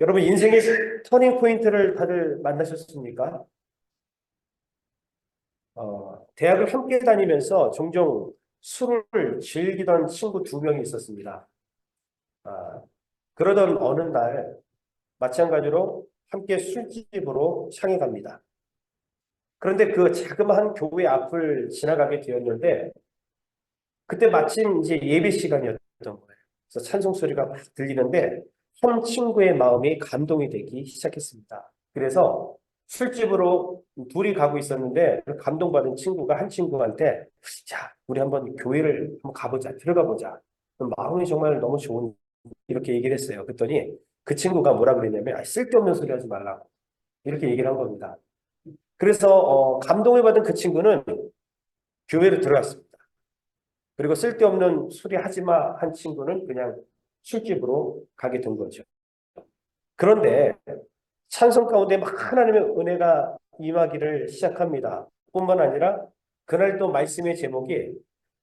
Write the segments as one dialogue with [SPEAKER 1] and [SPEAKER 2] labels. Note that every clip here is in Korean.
[SPEAKER 1] 여러분 인생의 터닝 포인트를 다들 만나셨습니까? 대학을 함께 다니면서 종종 술을 즐기던 친구 두 명이 있었습니다. 아, 그러던 어느 날 마찬가지로 함께 술집으로 향해 갑니다. 그런데 그 자그마한 교회 앞을 지나가게 되었는데 그때 마침 이제 예배 시간이었던 거예요. 그래서 찬송 소리가 막 들리는데 한 친구의 마음이 감동이 되기 시작했습니다. 그래서 술집으로 둘이 가고 있었는데 그 감동받은 친구가 한 친구한테 자, 우리 한번 교회를 한번 가보자, 들어가 보자. 마음이 정말 너무 좋은 이렇게 얘기를 했어요. 그랬더니 그 친구가 뭐라 그랬냐면 쓸데없는 소리 하지 말라고 이렇게 얘기를 한 겁니다. 그래서 감동을 받은 그 친구는 교회로 들어갔습니다. 그리고 쓸데없는 소리 하지 마 한 친구는 그냥 술집으로 가게 된 거죠. 그런데 찬송 가운데 막 하나님의 은혜가 임하기를 시작합니다. 뿐만 아니라 그날 또 말씀의 제목이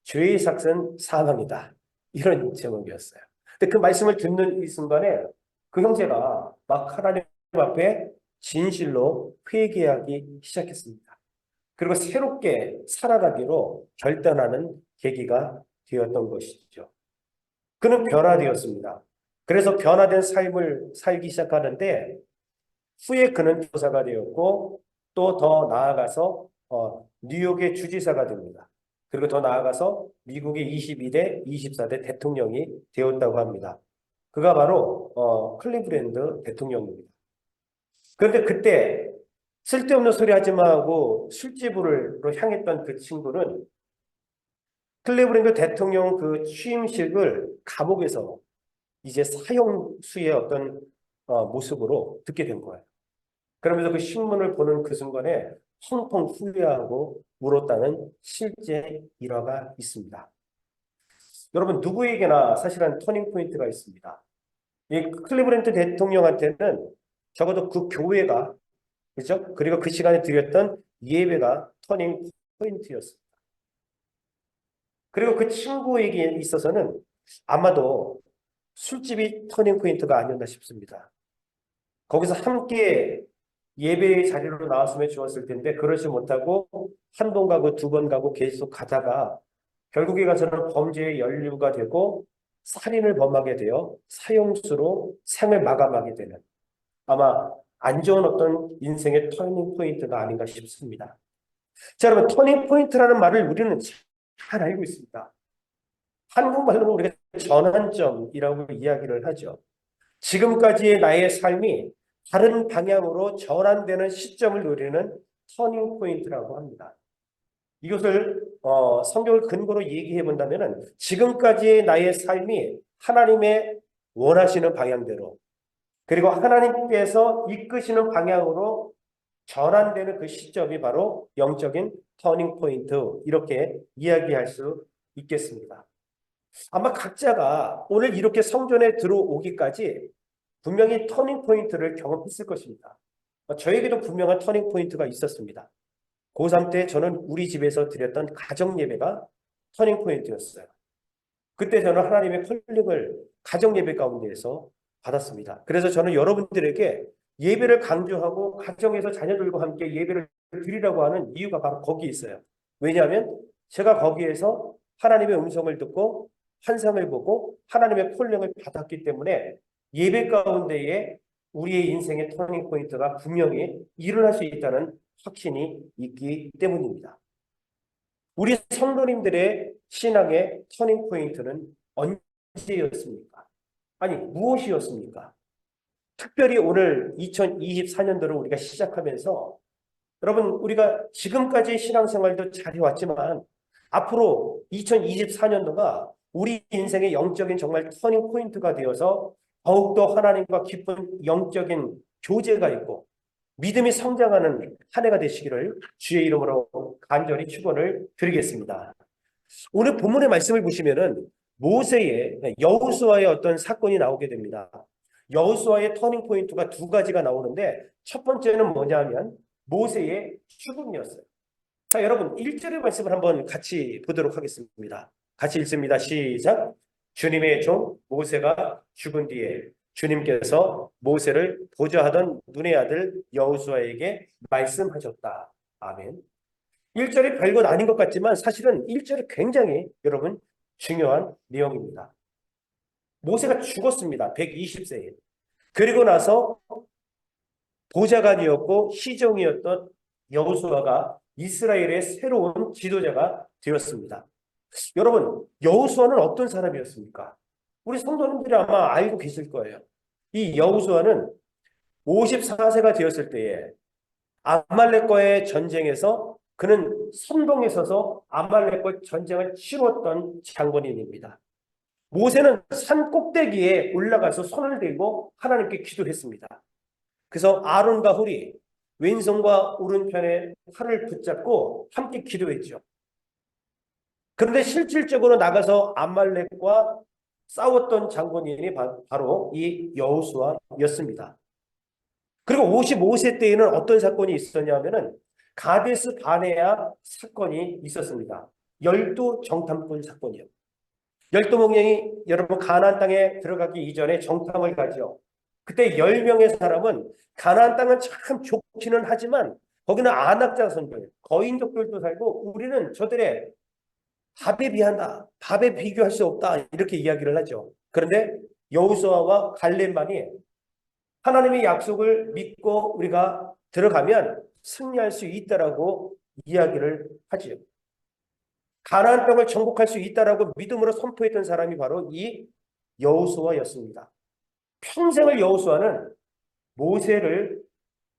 [SPEAKER 1] 죄의 삭은 사망이다. 이런 제목이었어요. 근데 그 말씀을 듣는 이 순간에 그 형제가 막 하나님 앞에 진실로 회개하기 시작했습니다. 그리고 새롭게 살아가기로 결단하는 계기가 되었던 것이죠. 그는 변화되었습니다. 그래서 변화된 삶을 살기 시작하는데 후에 그는 교사가 되었고 또 더 나아가서 뉴욕의 주지사가 됩니다. 그리고 더 나아가서 미국의 22대, 24대 대통령이 되었다고 합니다. 그가 바로 클리브랜드 대통령입니다. 그런데 그때 쓸데없는 소리 하지 마 하고 술집으로 향했던 그 친구는 클리브랜드 대통령 그 취임식을 감옥에서 이제 사형수의 어떤 모습으로 듣게 된 거예요. 그러면서 그 신문을 보는 그 순간에 펑펑 후회하고 울었다는 실제 일화가 있습니다. 여러분 누구에게나 사실은 터닝 포인트가 있습니다. 이 클리브랜드 대통령한테는 적어도 그 교회가 그렇죠? 그리고 그 시간에 드렸던 예배가 터닝 포인트였습니다. 그리고 그 친구에게 있어서는 아마도 술집이 터닝 포인트가 아니었나 싶습니다. 거기서 함께 예배의 자리로 나왔으면 좋았을 텐데 그러지 못하고 한 번 가고 두 번 가고 계속 가다가 결국에 가서는 범죄의 연루가 되고 살인을 범하게 되어 사형수로 생을 마감하게 되는 아마 안 좋은 어떤 인생의 터닝 포인트가 아닌가 싶습니다. 자, 여러분 터닝 포인트라는 말을 우리는 잘 알고 있습니다. 한국말로는 우리가 전환점이라고 이야기를 하죠. 지금까지의 나의 삶이 다른 방향으로 전환되는 시점을 노리는 터닝 포인트라고 합니다. 이것을 성경을 근거로 얘기해 본다면 지금까지의 나의 삶이 하나님의 원하시는 방향대로 그리고 하나님께서 이끄시는 방향으로 전환되는 그 시점이 바로 영적인 터닝 포인트 이렇게 이야기할 수 있겠습니다. 아마 각자가 오늘 이렇게 성전에 들어오기까지 분명히 터닝 포인트를 경험했을 것입니다. 저에게도 분명한 터닝 포인트가 있었습니다. 고3 때 저는 우리 집에서 드렸던 가정 예배가 터닝 포인트였어요. 그때 저는 하나님의 컬링을 가정 예배 가운데에서 받았습니다. 그래서 저는 여러분들에게 예배를 강조하고 가정에서 자녀들과 함께 예배를 드리라고 하는 이유가 바로 거기에 있어요. 왜냐하면 제가 거기에서 하나님의 음성을 듣고 환상을 보고 하나님의 콜링을 받았기 때문에 예배 가운데에 우리의 인생의 터닝 포인트가 분명히 일어날 수 있다는 확신이 있기 때문입니다. 우리 성도님들의 신앙의 터닝 포인트는 언제였습니까? 아니, 무엇이었습니까? 특별히 오늘 2024년도를 우리가 시작하면서 여러분, 우리가 지금까지 신앙생활도 잘해왔지만 앞으로 2024년도가 우리 인생의 영적인 정말 터닝 포인트가 되어서 더욱더 하나님과 깊은 영적인 교제가 있고 믿음이 성장하는 한 해가 되시기를 주의 이름으로 간절히 축원을 드리겠습니다. 오늘 본문의 말씀을 보시면은 모세의 여호수아의 어떤 사건이 나오게 됩니다. 여호수아의 터닝 포인트가 두 가지가 나오는데 첫 번째는 뭐냐면 모세의 죽음이었어요. 자, 여러분 1절의 말씀을 한번 같이 보도록 하겠습니다. 같이 읽습니다. 시작. 주님의 종 모세가 죽은 뒤에 주님께서 모세를 보좌하던 눈의 아들 여호수아에게 말씀하셨다. 아멘. 1절이 별것 아닌 것 같지만 사실은 1절이 굉장히 여러분 중요한 내용입니다. 모세가 죽었습니다. 120세에. 그리고 나서 보좌관이었고 시종이었던 여호수아가 이스라엘의 새로운 지도자가 되었습니다. 여러분, 여호수아는 어떤 사람이었습니까? 우리 성도님들이 아마 알고 계실 거예요. 이 여호수아는 54세가 되었을 때에 아말렉과의 전쟁에서 그는 선봉에 서서 아말렉과 전쟁을 치렀던 장본인입니다. 모세는 산 꼭대기에 올라가서 손을 들고 하나님께 기도했습니다. 그래서 아론과 훌이 왼손과 오른편에 팔을 붙잡고 함께 기도했죠. 그런데 실질적으로 나가서 아말렉과 싸웠던 장본인이 바로 이 여호수아였습니다. 그리고 55세 때에는 어떤 사건이 있었냐면은 가데스 바네아 사건이 있었습니다. 열두 정탐꾼 사건이요. 열두 목령이 여러분 가나안 땅에 들어가기 이전에 정탐을 가죠. 그때 10명의 사람은 가나안 땅은 참 좋기는 하지만 거기는 안악 자손들, 거인족들도 살고 우리는 저들의 밥에 비한다. 밥에 비교할 수 없다. 이렇게 이야기를 하죠. 그런데 여호수아와 갈렙만이 하나님의 약속을 믿고 우리가 들어가면 승리할 수 있다라고 이야기를 하지요. 가나안 땅을 정복할 수 있다라고 믿음으로 선포했던 사람이 바로 이 여호수아였습니다. 평생을 여호수아는 모세를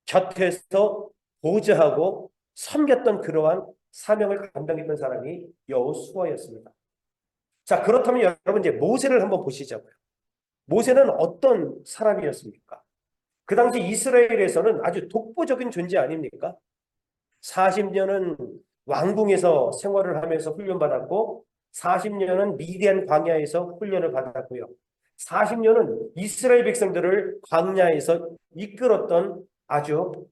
[SPEAKER 1] 곁에서 보좌하고 섬겼던 그러한 사명을 감당했던 사람이 여호수아였습니다. 자, 그렇다면 여러분 이제 모세를 한번 보시자고요. 모세는 어떤 사람이었습니까? 그 당시 이스라엘에서는 아주 독보적인 존재 아닙니까? 40년은 왕궁에서 생활을 하면서 훈련받았고 40년은 미디안 광야에서 훈련을 받았고요. 40년은 이스라엘 백성들을 광야에서 이끌었던 아주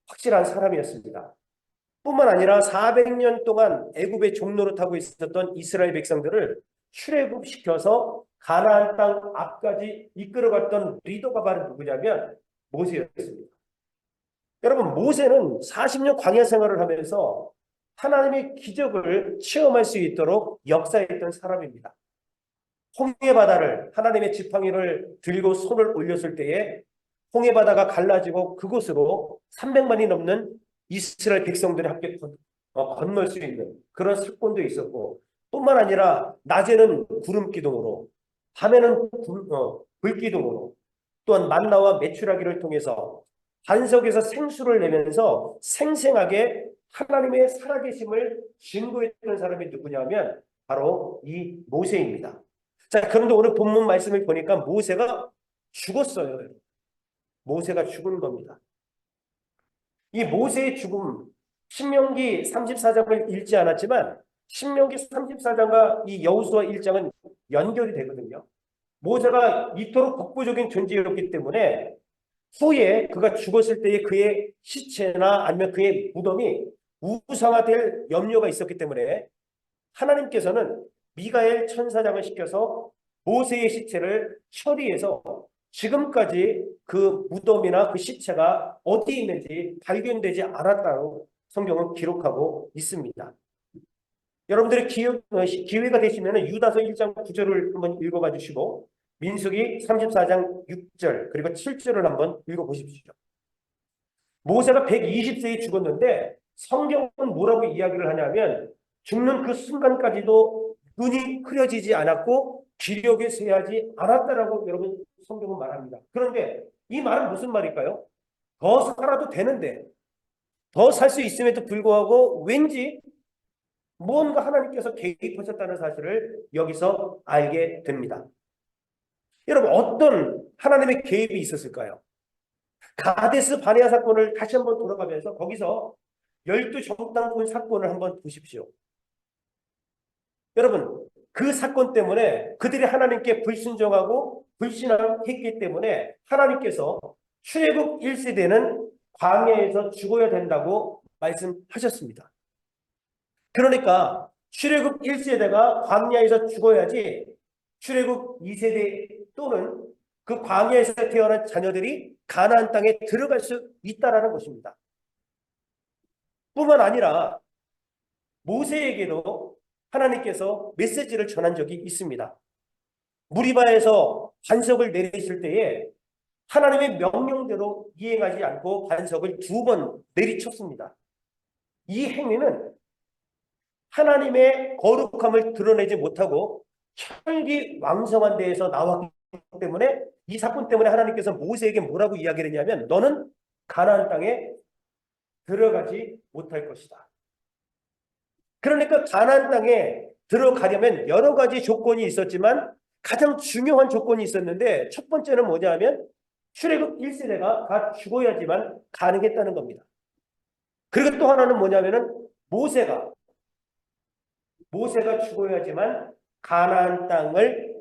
[SPEAKER 1] 확실한 사람이었습니다. 뿐만 아니라 400년 동안 애굽의 종노릇하고 있었던 이스라엘 백성들을 출애굽시켜서 가나안 땅 앞까지 이끌어갔던 리더가 바로 누구냐면 모세였습니다. 여러분, 모세는 40년 광야 생활을 하면서 하나님의 기적을 체험할 수 있도록 역사했던 사람입니다. 홍해 바다를 하나님의 지팡이를 들고 손을 올렸을 때에 홍해 바다가 갈라지고 그곳으로 300만이 넘는 이스라엘 백성들이 함께 건널 수 있는 그런 사건도 있었고, 뿐만 아니라 낮에는 구름 기둥으로 밤에는 불 기둥으로 또한 만나와 메추라기를 통해서 반석에서 생수를 내면서 생생하게 하나님의 살아계심을 증거했던 사람이 누구냐면 바로 이 모세입니다. 자, 그런데 오늘 본문 말씀을 보니까 모세가 죽었어요. 모세가 죽은 겁니다. 이 모세의 죽음, 신명기 34장을 읽지 않았지만 신명기 34장과 이 여호수아 1장은 연결이 되거든요. 모세가 이토록 독보적인 존재였기 때문에 후에 그가 죽었을 때의 그의 시체나 아니면 그의 무덤이 우상화될 염려가 있었기 때문에 하나님께서는 미가엘 천사장을 시켜서 모세의 시체를 처리해서 지금까지 그 무덤이나 그 시체가 어디에 있는지 발견되지 않았다고 성경은 기록하고 있습니다. 여러분들의 기회가 되시면 유다서 1장 9절을 한번 읽어봐 주시고 민수기 34장 6절 그리고 7절을 한번 읽어보십시오. 모세가 120세에 죽었는데 성경은 뭐라고 이야기를 하냐면 죽는 그 순간까지도 눈이 흐려지지 않았고 기력이 쇠하지 않았다라고 여러분 성경은 말합니다. 그런데 이 말은 무슨 말일까요? 더 살아도 되는데 더 살 수 있음에도 불구하고 왠지 무언가 하나님께서 개입하셨다는 사실을 여기서 알게 됩니다. 여러분 어떤 하나님의 개입이 있었을까요? 가데스 바네아 사건을 다시 한번 돌아가면서 거기서 열두 정탐꾼 사건을 한번 보십시오. 여러분 그 사건 때문에 그들이 하나님께 불순종하고 불신앙했기 때문에 하나님께서 출애굽 1세대는 광야에서 죽어야 된다고 말씀하셨습니다. 그러니까 출애굽 1세대가 광야에서 죽어야지 출애굽 2세대 또는 그 광야에서 태어난 자녀들이 가나안 땅에 들어갈 수 있다라는 것입니다. 뿐만 아니라 모세에게도 하나님께서 메시지를 전한 적이 있습니다. 무리바에서 반석을 내리실 때에 하나님의 명령대로 이행하지 않고 반석을 2번 내리쳤습니다. 이 행위는 하나님의 거룩함을 드러내지 못하고 혈기왕성한 데에서 나왔기 때문에 이 사건 때문에 하나님께서 모세에게 뭐라고 이야기를 했냐면 너는 가나안 땅에 들어가지 못할 것이다. 그러니까 가나안 땅에 들어가려면 여러 가지 조건이 있었지만 가장 중요한 조건이 있었는데 첫 번째는 뭐냐 하면 출애굽 1세대가 다 죽어야지만 가능했다는 겁니다. 그리고 또 하나는 뭐냐면은 모세가 죽어야지만 가나안 땅을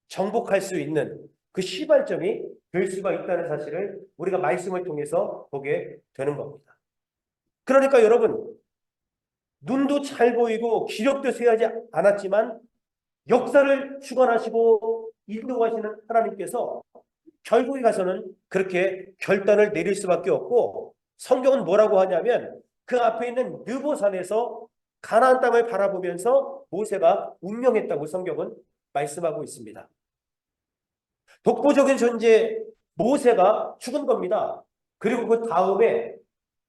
[SPEAKER 1] 정복할 수 있는 그 시발점이 될 수가 있다는 사실을 우리가 말씀을 통해서 보게 되는 겁니다. 그러니까 여러분, 눈도 잘 보이고 기력도 쇠하지 않았지만 역사를 주관하시고 인도하시는 하나님께서 결국에 가서는 그렇게 결단을 내릴 수밖에 없고, 성경은 뭐라고 하냐면 그 앞에 있는 느보산에서 가나안 땅을 바라보면서 모세가 운명했다고 성경은 말씀하고 있습니다. 독보적인 존재 모세가 죽은 겁니다. 그리고 그 다음에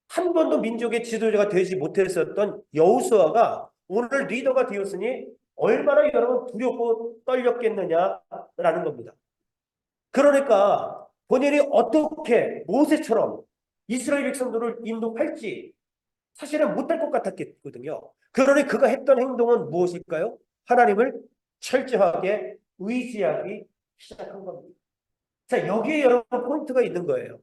[SPEAKER 1] 한 번도 민족의 지도자가 되지 못했었던 여호수아가 오늘 리더가 되었으니 얼마나 여러분 두렵고 떨렸겠느냐라는 겁니다. 그러니까 본인이 어떻게 모세처럼 이스라엘 백성들을 인도할지 사실은 못할 것 같았거든요. 그러니 그가 했던 행동은 무엇일까요? 하나님을 철저하게 의지하기 시작한 겁니다. 자, 여기에 여러분 포인트가 있는 거예요.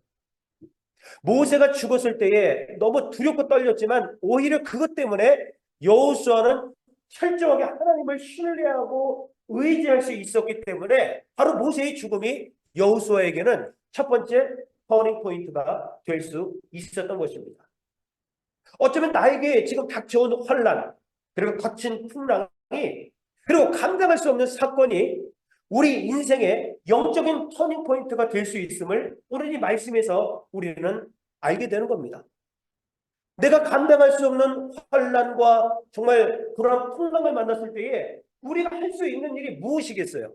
[SPEAKER 1] 모세가 죽었을 때에 너무 두렵고 떨렸지만 오히려 그것 때문에 여호수아는 철저하게 하나님을 신뢰하고 의지할 수 있었기 때문에 바로 모세의 죽음이 여호수아에게는 첫 번째 터닝 포인트가 될 수 있었던 것입니다. 어쩌면 나에게 지금 닥쳐온 환난, 그리고 거친 풍랑이, 그리고 감당할 수 없는 사건이 우리 인생의 영적인 터닝 포인트가 될 수 있음을 오늘 이 말씀에서 우리는 알게 되는 겁니다. 내가 감당할 수 없는 환난과 정말 그런 풍랑을 만났을 때에 우리가 할 수 있는 일이 무엇이겠어요?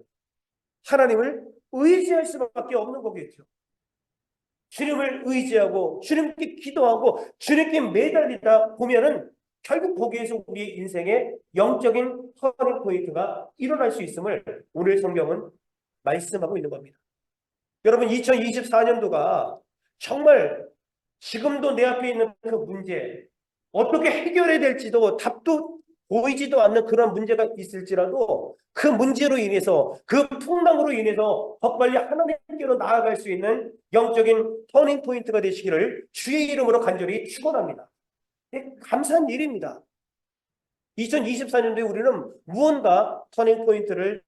[SPEAKER 1] 하나님을 의지할 수밖에 없는 거겠죠. 주님을 의지하고 주님께 기도하고 주님께 매달리다 보면은 결국 거기에서 우리 인생의 영적인 터닝 포인트가 일어날 수 있음을 오늘 성경은 말씀하고 있는 겁니다. 여러분, 2024년도가 정말 지금도 내 앞에 있는 그 문제, 어떻게 해결해야 될지도 답도 보이지도 않는 그런 문제가 있을지라도 그 문제로 인해서, 그 풍랑으로 인해서 더 빨리 하나님께로 나아갈 수 있는 영적인 터닝 포인트가 되시기를 주의 이름으로 간절히 축원합니다. 감사한 일입니다. 2024년도에 우리는 무언가 터닝 포인트를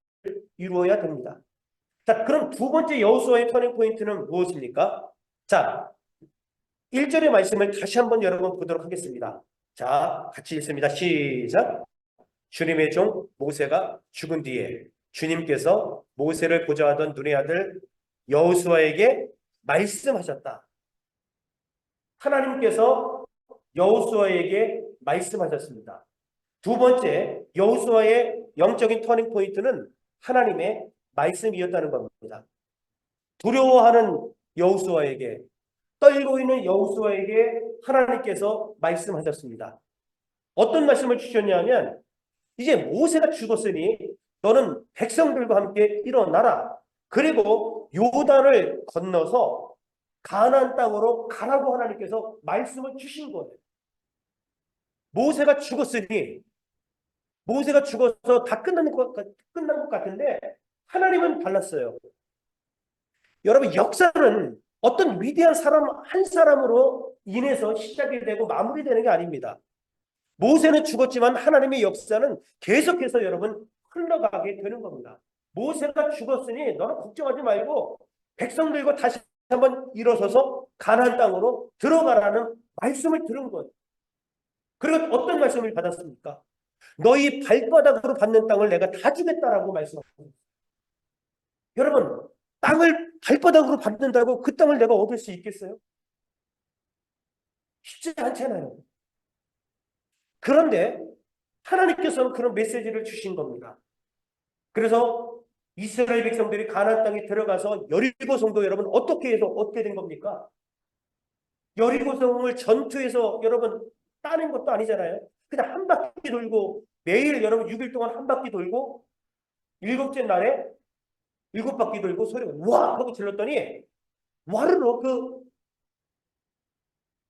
[SPEAKER 1] 이루어야 됩니다. 자, 그럼 두 번째 여호수아의 터닝 포인트는 무엇입니까? 자, 1절의 말씀을 다시 한번 여러분 보도록 하겠습니다. 자, 같이 읽습니다. 시작. 주님의 종 모세가 죽은 뒤에 주님께서 모세를 보좌하던 눈의 아들 여호수아에게 말씀하셨다. 하나님께서 여호수아에게 말씀하셨습니다. 두 번째 여호수아의 영적인 터닝 포인트는 하나님의 말씀이었다는 겁니다. 두려워하는 여호수아에게, 떨고 있는 여호수아에게 하나님께서 말씀하셨습니다. 어떤 말씀을 주셨냐면 이제 모세가 죽었으니 너는 백성들과 함께 일어나라. 그리고 요단을 건너서 가나안 땅으로 가라고 하나님께서 말씀을 주신 거예요. 모세가 죽었으니, 모세가 죽어서 다 끝난 것 같은데 하나님은 달랐어요. 여러분, 역사는 어떤 위대한 사람 한 사람으로 인해서 시작이 되고 마무리되는 게 아닙니다. 모세는 죽었지만 하나님의 역사는 계속해서 여러분 흘러가게 되는 겁니다. 모세가 죽었으니 너는 걱정하지 말고 백성들과 다시 한번 일어서서 가나안 땅으로 들어가라는 말씀을 들은 거예요. 그리고 어떤 말씀을 받았습니까? 너희 발바닥으로 받는 땅을 내가 다 주겠다라고 말씀하셨습니다. 여러분, 땅을 발바닥으로 밟는다고 그 땅을 내가 얻을 수 있겠어요? 쉽지 않잖아요. 그런데 하나님께서는 그런 메시지를 주신 겁니다. 그래서 이스라엘 백성들이 가나안 땅에 들어가서 여리고 성도 여러분 어떻게 해서 어떻게 된 겁니까? 여리고 성을 전투에서 여러분 따는 것도 아니잖아요. 그냥 한 바퀴 돌고 매일 여러분 6일 동안 한 바퀴 돌고 일곱째 날에 일곱 바퀴 돌고 소리 와 하고 질렀더니 와르르 그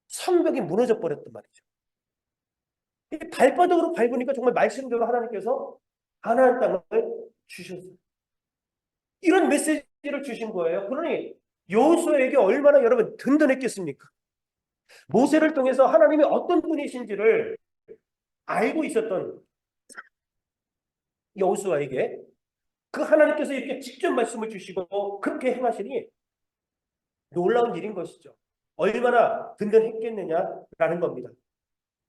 [SPEAKER 1] 성벽이 무너져 버렸단 말이죠. 발바닥으로 밟으니까 정말 말씀대로 하나님께서 가나안 땅을 주셨어요. 이런 메시지를 주신 거예요. 그러니 여호수아에게 얼마나 여러분 든든했겠습니까? 모세를 통해서 하나님이 어떤 분이신지를 알고 있었던 여호수아에게 그 하나님께서 이렇게 직접 말씀을 주시고 그렇게 행하시니 놀라운 일인 것이죠. 얼마나 든든했겠느냐라는 겁니다.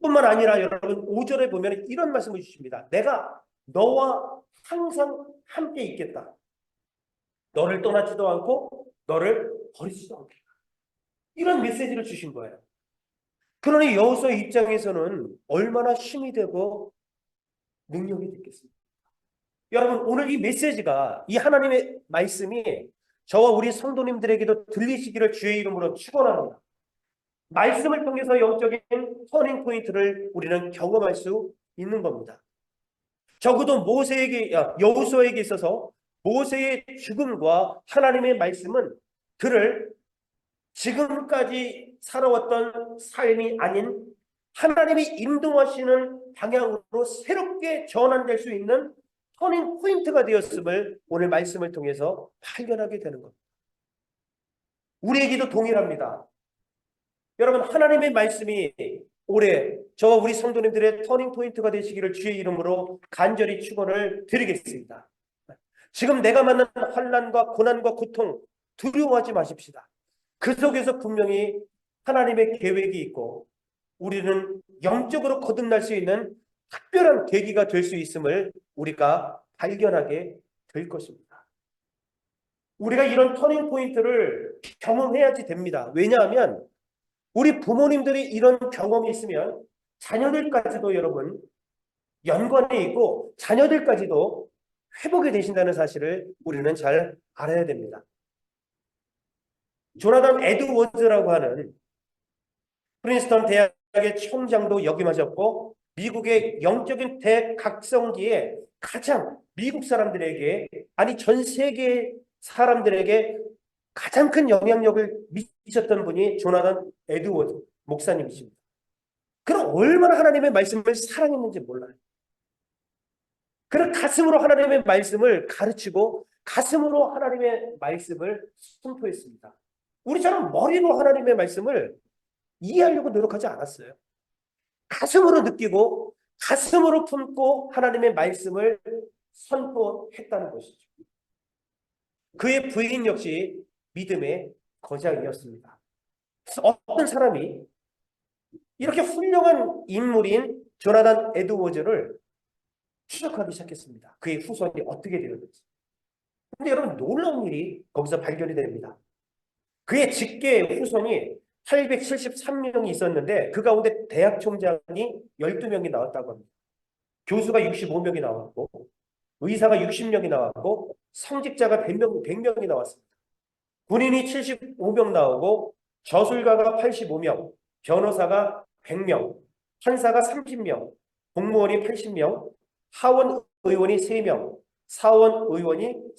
[SPEAKER 1] 뿐만 아니라 여러분 5절에 보면 이런 말씀을 주십니다. 내가 너와 항상 함께 있겠다. 너를 떠나지도 않고 너를 버리지도 않겠다. 이런 메시지를 주신 거예요. 그러니 여호수아 입장에서는 얼마나 힘이 되고 능력이 됐겠습니까? 여러분 오늘 이 메시지가 이 하나님의 말씀이 저와 우리 성도님들에게도 들리시기를 주의 이름으로 축원합니다. 말씀을 통해서 영적인 터닝 포인트를 우리는 경험할 수 있는 겁니다. 적어도 여호수아에게 있어서 모세의 죽음과 하나님의 말씀은 그를 지금까지 살아왔던 삶이 아닌 하나님이 인도하시는 방향으로 새롭게 전환될 수 있는 터닝 포인트가 되었음을 오늘 말씀을 통해서 발견하게 되는 겁니다. 우리에게도 동일합니다. 여러분 하나님의 말씀이 올해 저와 우리 성도님들의 터닝 포인트가 되시기를 주의 이름으로 간절히 축원을 드리겠습니다. 지금 내가 만난 환난과 고난과 고통 두려워하지 마십시다. 그 속에서 분명히 하나님의 계획이 있고 우리는 영적으로 거듭날 수 있는 특별한 계기가 될 수 있음을 우리가 발견하게 될 것입니다. 우리가 이런 터닝 포인트를 경험해야지 됩니다. 왜냐하면 우리 부모님들이 이런 경험이 있으면 자녀들까지도 여러분 연관이 있고 자녀들까지도 회복이 되신다는 사실을 우리는 잘 알아야 됩니다. 조나단 에드워즈라고 하는 프린스턴 대학의 총장도 역임하셨고 미국의 영적인 대각성기에 가장 미국 사람들에게 아니 전 세계 사람들에게 가장 큰 영향력을 미쳤던 분이 조나단 에드워즈 목사님이십니다. 그럼 얼마나 하나님의 말씀을 사랑했는지 몰라요. 그런 가슴으로 하나님의 말씀을 가르치고 가슴으로 하나님의 말씀을 선포했습니다. 우리처럼 머리로 하나님의 말씀을 이해하려고 노력하지 않았어요. 가슴으로 느끼고 가슴으로 품고 하나님의 말씀을 선포했다는 것이죠. 그의 부인 역시 믿음의 거장이었습니다. 어떤 사람이 이렇게 훌륭한 인물인 조나단 에드워즈를 추적하기 시작했습니다. 그의 후손이 어떻게 되었는지. 근데 여러분 놀라운 일이 거기서 발견이 됩니다. 그의 직계 후손이 873명이 있었는데 그 가운데 대학 총장이 12명이 나왔다고 합니다. 교수가 65명이 나왔고 의사가 60명이 나왔고 성직자가 100명이 나왔습니다. 군인이 75명 나오고 저술가가 85명, 변호사가 100명, 판사가 30명, 공무원이 80명, 하원 의원이 3명, 상원 의원이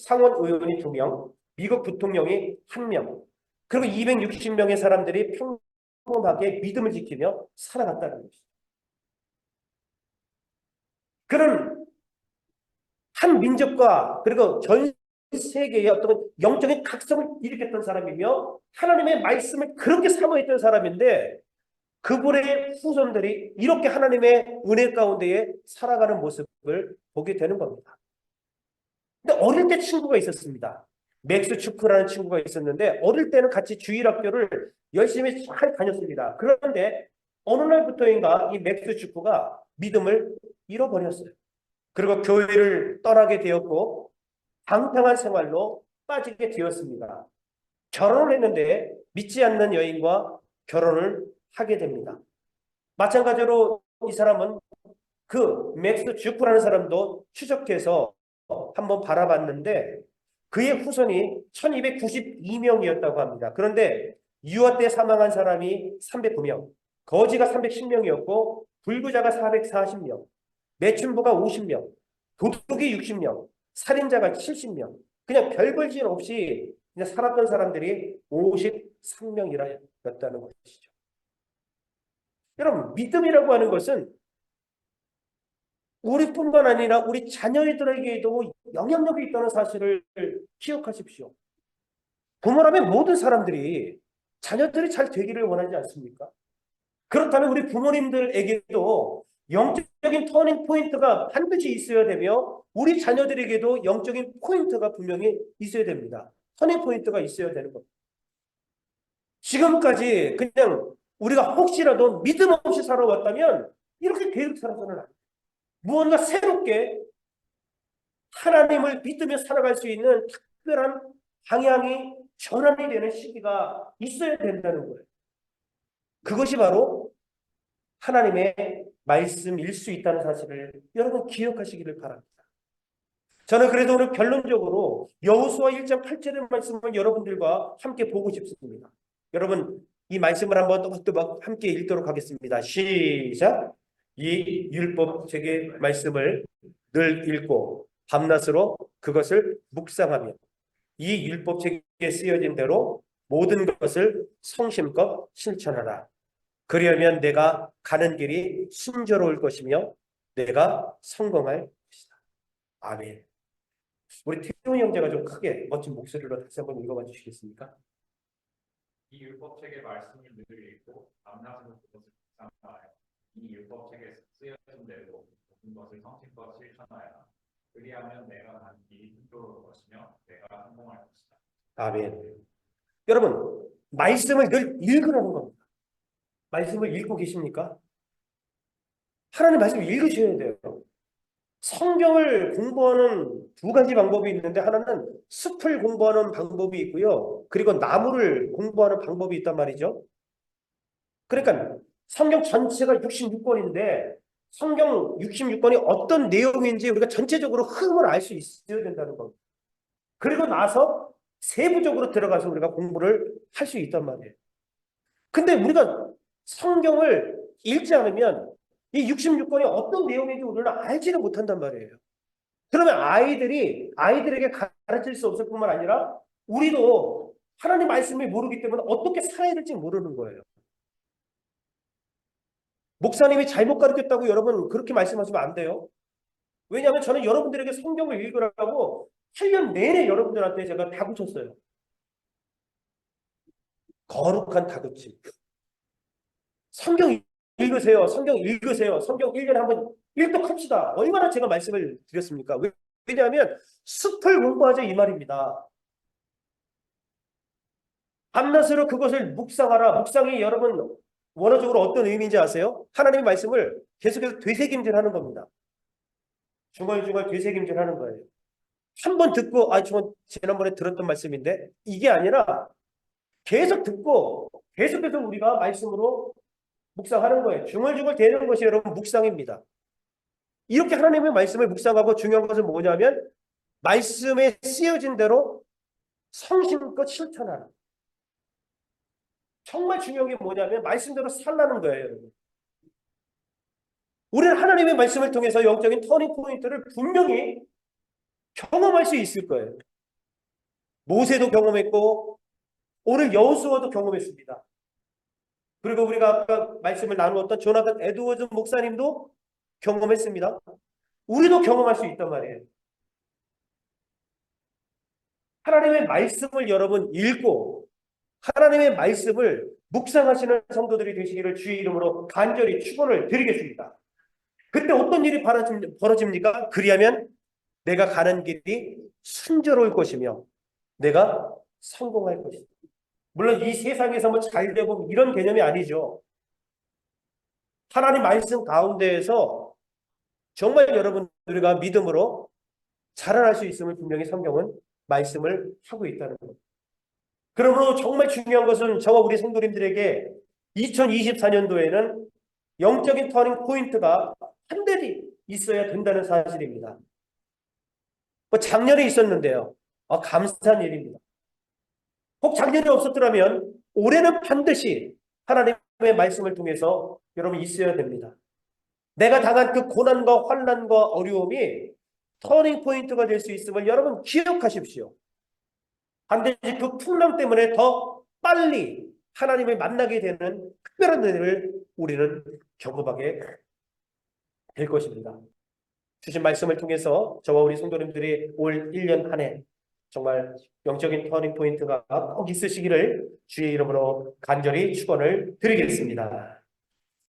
[SPEAKER 1] 2명, 미국 부통령이 1명, 그리고 260명의 사람들이 평범하게 믿음을 지키며 살아갔다는 것이죠. 그런 한 민족과 그리고 전 세계의 어떤 영적인 각성을 일으켰던 사람이며 하나님의 말씀을 그렇게 사모했던 사람인데 그분의 후손들이 이렇게 하나님의 은혜 가운데에 살아가는 모습을 보게 되는 겁니다. 근데 어릴 때 친구가 있었습니다. 맥스 추크라는 친구가 있었는데 어릴 때는 같이 주일학교를 열심히 잘 다녔습니다. 그런데 어느 날부터인가 이 맥스 추크가 믿음을 잃어버렸어요. 그리고 교회를 떠나게 되었고 방탕한 생활로 빠지게 되었습니다. 결혼을 했는데 믿지 않는 여인과 결혼을 하게 됩니다. 마찬가지로 이 사람은 그 맥스 주크라는 사람도 추적해서 한번 바라봤는데 그의 후손이 1292명이었다고 합니다. 그런데 유아 때 사망한 사람이 309명, 거지가 310명이었고 불구자가 440명, 매춘부가 50명, 도둑이 60명, 살인자가 70명, 그냥 별 볼 일 없이 그냥 살았던 사람들이 53명이라였다는 것이죠. 여러분, 믿음이라고 하는 것은 우리뿐만 아니라 우리 자녀들에게도 영향력이 있다는 사실을 기억하십시오. 부모라면 모든 사람들이 자녀들이 잘 되기를 원하지 않습니까? 그렇다면 우리 부모님들에게도 영적인 터닝 포인트가 반드시 있어야 되며 우리 자녀들에게도 영적인 포인트가 분명히 있어야 됩니다. 터닝 포인트가 있어야 되는 겁니다. 지금까지 그냥 우리가 혹시라도 믿음 없이 살아왔다면 이렇게 계속 살아서는 안 돼요. 무언가 새롭게 하나님을 믿으며 살아갈 수 있는 특별한 방향이 전환이 되는 시기가 있어야 된다는 거예요. 그것이 바로 하나님의 말씀일 수 있다는 사실을 여러분 기억하시기를 바랍니다. 저는 그래도 오늘 결론적으로 여호수아 1장 8절의 말씀을 여러분들과 함께 보고 싶습니다. 여러분 이 말씀을 한번 또박또박 함께 읽도록 하겠습니다. 시작. 이 율법 책의 말씀을 늘 읽고 밤낮으로 그것을 묵상하며 이 율법 책에 쓰여진 대로 모든 것을 성심껏 실천하라. 그리하면 내가 가는 길이 순조로울 것이며 내가 성공할 것이다. 아멘. 우리 태훈 형제가 좀 크게 멋진 목소리로 다시 한번 읽어봐 주시겠습니까?
[SPEAKER 2] 이 율법책의 말씀을 늘 읽고 밤낮으로 그것을 묵상하여 이 율법책에 쓰여진 대로 모든 것을 성심껏 실천하여라. 그리하면 내가 가는 길이 순조로울 것이며 내가 성공할 것이다.
[SPEAKER 1] 아멘. 여러분 말씀을 늘 읽으라는 겁니다. 말씀을 읽고 계십니까? 하나님 말씀을 읽으셔야 돼요. 성경을 공부하는 두 가지 방법이 있는데 하나는 숲을 공부하는 방법이 있고요. 그리고 나무를 공부하는 방법이 있단 말이죠. 그러니까 성경 전체가 66권인데 성경 66권이 어떤 내용인지 우리가 전체적으로 흐름을 알 수 있어야 된다는 겁니다. 그리고 나서 세부적으로 들어가서 우리가 공부를 할 수 있단 말이에요. 근데 우리가 성경을 읽지 않으면 이 66권이 어떤 내용인지 우리는 알지를 못한단 말이에요. 그러면 아이들에게 가르칠 수 없을 뿐만 아니라 우리도 하나님 말씀을 모르기 때문에 어떻게 살아야 될지 모르는 거예요. 목사님이 잘못 가르쳤다고 여러분 그렇게 말씀하시면 안 돼요. 왜냐하면 저는 여러분들에게 성경을 읽으라고 7년 내내 여러분들한테 제가 다그쳤어요. 거룩한 다그침. 성경 읽으세요. 성경 읽으세요. 성경 1년에 한번 일독합시다. 얼마나 제가 말씀을 드렸습니까? 왜냐하면 숲을 공부하자 이 말입니다. 밤낮으로 그것을 묵상하라. 묵상이 여러분 원어적으로 어떤 의미인지 아세요? 하나님의 말씀을 계속해서 되새김질하는 겁니다. 중얼중얼 되새김질하는 거예요. 한 번 듣고 저 지난번에 들었던 말씀인데 이게 아니라 계속 듣고 계속해서 우리가 말씀으로 묵상하는 거예요. 중얼중얼 되는 것이 여러분 묵상입니다. 이렇게 하나님의 말씀을 묵상하고 중요한 것은 뭐냐면 말씀에 쓰여진 대로 성심껏 실천하는. 정말 중요한 게 뭐냐면 말씀대로 살라는 거예요, 여러분. 우리는 하나님의 말씀을 통해서 영적인 터닝 포인트를 분명히 경험할 수 있을 거예요. 모세도 경험했고 오늘 여호수아도 경험했습니다. 그리고 우리가 아까 말씀을 나누었던 조나단 에드워즈 목사님도 경험했습니다. 우리도 경험할 수 있단 말이에요. 하나님의 말씀을 여러분 읽고 하나님의 말씀을 묵상하시는 성도들이 되시기를 주의 이름으로 간절히 축원을 드리겠습니다. 그때 어떤 일이 벌어집니까? 그리하면 내가 가는 길이 순조로울 것이며 내가 성공할 것이다. 물론 이 세상에서 뭐 잘 되고 이런 개념이 아니죠. 하나님 말씀 가운데에서 정말 여러분 우리가 믿음으로 자라날 수 있음을 분명히 성경은 말씀을 하고 있다는 겁니다. 그러므로 정말 중요한 것은 저와 우리 성도님들에게 2024년도에는 영적인 터닝 포인트가 한대리 있어야 된다는 사실입니다. 뭐 작년에 있었는데요. 감사한 일입니다. 혹 작년에 없었더라면 올해는 반드시 하나님의 말씀을 통해서 여러분 있어야 됩니다. 내가 당한 그 고난과 환난과 어려움이 터닝 포인트가 될 수 있음을 여러분 기억하십시오. 반드시 그 풍랑 때문에 더 빨리 하나님을 만나게 되는 특별한 은혜를 우리는 경험하게 될 것입니다. 주신 말씀을 통해서 저와 우리 성도님들이 올 1년 한 해 정말 영적인 터닝 포인트가 꼭 있으시기를 주의 이름으로 간절히 축원을 드리겠습니다.